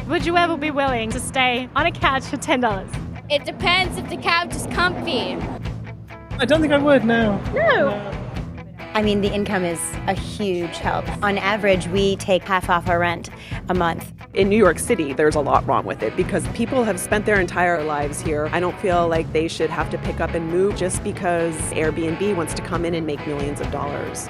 Would you ever be willing to stay on a couch for $10? It depends if the couch is comfy. I don't think I would, no. No. I mean, the income is a huge help. On average, we take half off our rent a month. In New York City, there's a lot wrong with it because people have spent their entire lives here. I don't feel like they should have to pick up and move just because Airbnb wants to come in and make millions of dollars.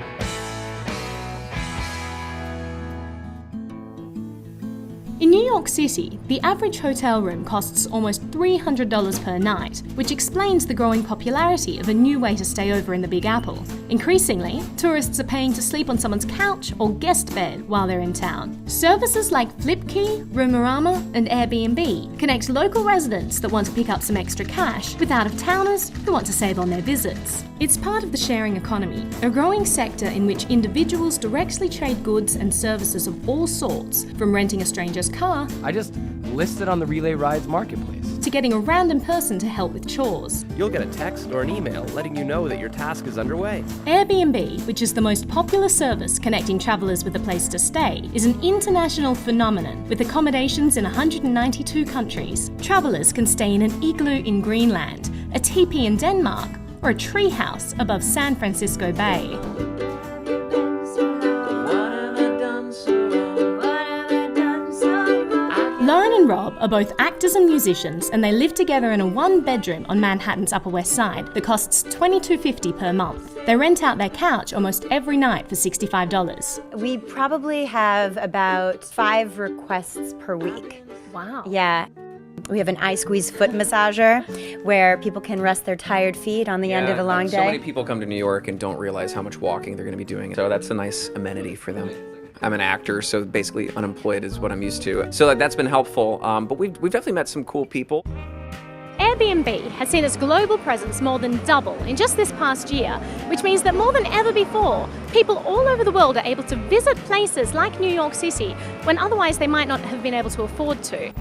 In New York City, the average hotel room costs almost $300 per night, which explains the growing popularity of a new way to stay over in the Big Apple. Increasingly, tourists are paying to sleep on someone's couch or guest bed while they're in town. Services like Flipkey, Roomorama, and Airbnb connect local residents that want to pick up some extra cash with out-of-towners who want to save on their visits. It's part of the sharing economy, a growing sector in which individuals directly trade goods and services of all sorts, from renting a stranger's car I just listed on the Relay Rides marketplace. to getting a random person to help with chores. You'll get a text or an email letting you know that your task is underway. Airbnb, which is the most popular service connecting travellers with a place to stay, is an international phenomenon with accommodations in 192 countries. Travellers can stay in an igloo in Greenland, a Tipi in Denmark, or a treehouse above San Francisco Bay. Lauren and Rob are both actors and musicians, and they live together in a one-bedroom on Manhattan's Upper West Side that costs $22.50 per month. They rent out their couch almost every night for $65. We probably have about 5 requests per week. Wow. Yeah. We have an eye squeeze foot massager where people can rest their tired feet on the end of a long day. So many people come to New York and don't realize how much walking they're going to be doing. So that's a nice amenity for them. I'm an actor, so basically unemployed is what I'm used to. So that's been helpful, but we've definitely met some cool people. Airbnb has seen its global presence more than double in just this past year, which means that more than ever before, people all over the world are able to visit places like New York City when otherwise they might not have been able to afford to.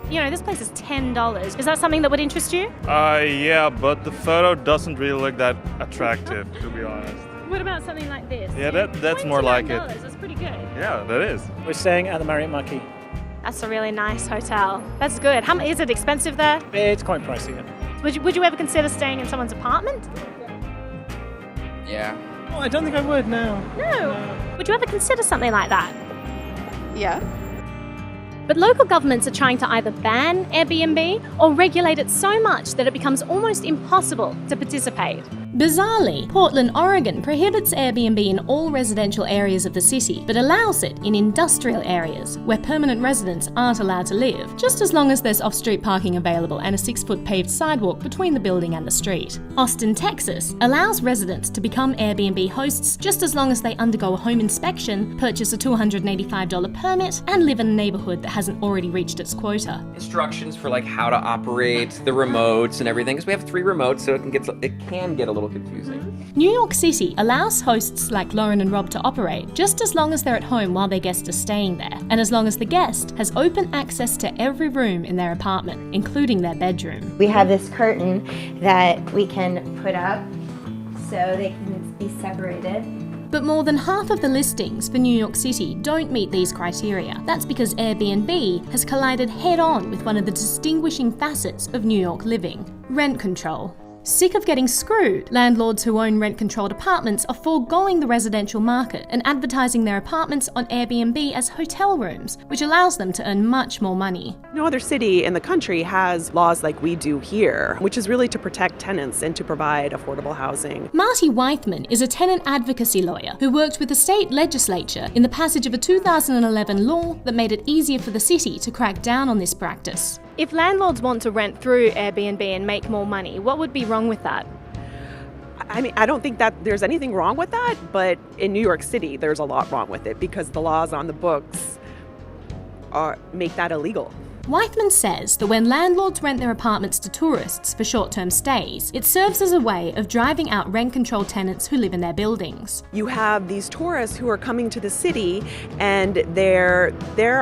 You know, this place is $10. Is that something that would interest you? Yeah, but the photo doesn't really look that attractive, to be honest. What about something like this? Yeah, that's more like it. That's pretty good. Yeah, that is. We're staying at the Marriott Marquis. That's a really nice hotel. That's good. How is it expensive there? It's quite pricey. Yeah. Would you ever consider staying in someone's apartment? Yeah. Oh, I don't think I would, no. No. Would you ever consider something like that? Yeah. But local governments are trying to either ban Airbnb or regulate it so much that it becomes almost impossible to participate. Bizarrely, Portland, Oregon prohibits Airbnb in all residential areas of the city, but allows it in industrial areas where permanent residents aren't allowed to live, just as long as there's off-street parking available and a 6-foot paved sidewalk between the building and the street. Austin, Texas allows residents to become Airbnb hosts just as long as they undergo a home inspection, purchase a $285 permit, and live in a neighborhood that hasn't already reached its quota. Instructions for like how to operate the remotes and everything, because we have 3 remotes, so it can get a little confusing. New York City allows hosts like Lauren and Rob to operate just as long as they're at home while their guests are staying there, and as long as the guest has open access to every room in their apartment, including their bedroom. We have this curtain that we can put up so they can be separated. But more than half of the listings for New York City don't meet these criteria. That's because Airbnb has collided head-on with one of the distinguishing facets of New York living: rent control. Sick of getting screwed, landlords who own rent-controlled apartments are foregoing the residential market and advertising their apartments on Airbnb as hotel rooms, which allows them to earn much more money. No other city in the country has laws like we do here, which is really to protect tenants and to provide affordable housing. Marty Weithman is a tenant advocacy lawyer who worked with the state legislature in the passage of a 2011 law that made it easier for the city to crack down on this practice. If landlords want to rent through Airbnb and make more money, what would be wrong with that? I mean, I don't think that there's anything wrong with that, but in New York City, there's a lot wrong with it because the laws on the books make that illegal. Weithman says that when landlords rent their apartments to tourists for short-term stays, it serves as a way of driving out rent-controlled tenants who live in their buildings. You have these tourists who are coming to the city and they're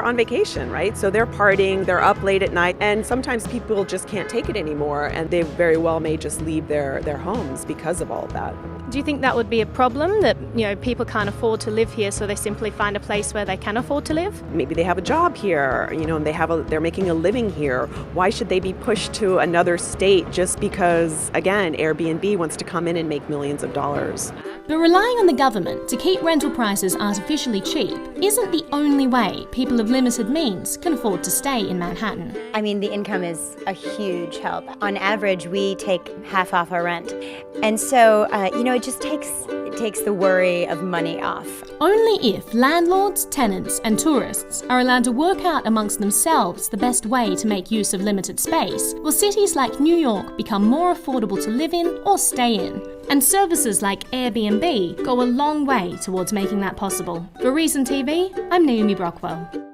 on vacation, right? So they're partying, they're up late at night, and sometimes people just can't take it anymore, and they very well may just leave their homes because of all of that. Do you think that would be a problem, that people can't afford to live here, so they simply find a place where they can afford to live? Maybe they have a job here, and they're making a living here. Why should they be pushed to another state just because, again, Airbnb wants to come in and make millions of dollars? But relying on the government to keep rental prices artificially cheap isn't the only way people of limited means can afford to stay in Manhattan. I mean, the income is a huge help. On average, we take half off our rent. And so, it just takes the worry of money off. Only if landlords, tenants, and tourists are allowed to work out amongst themselves the best way to make use of limited space will cities like New York become more affordable to live in or stay in. And services like Airbnb go a long way towards making that possible. For Reason TV, I'm Naomi Brockwell.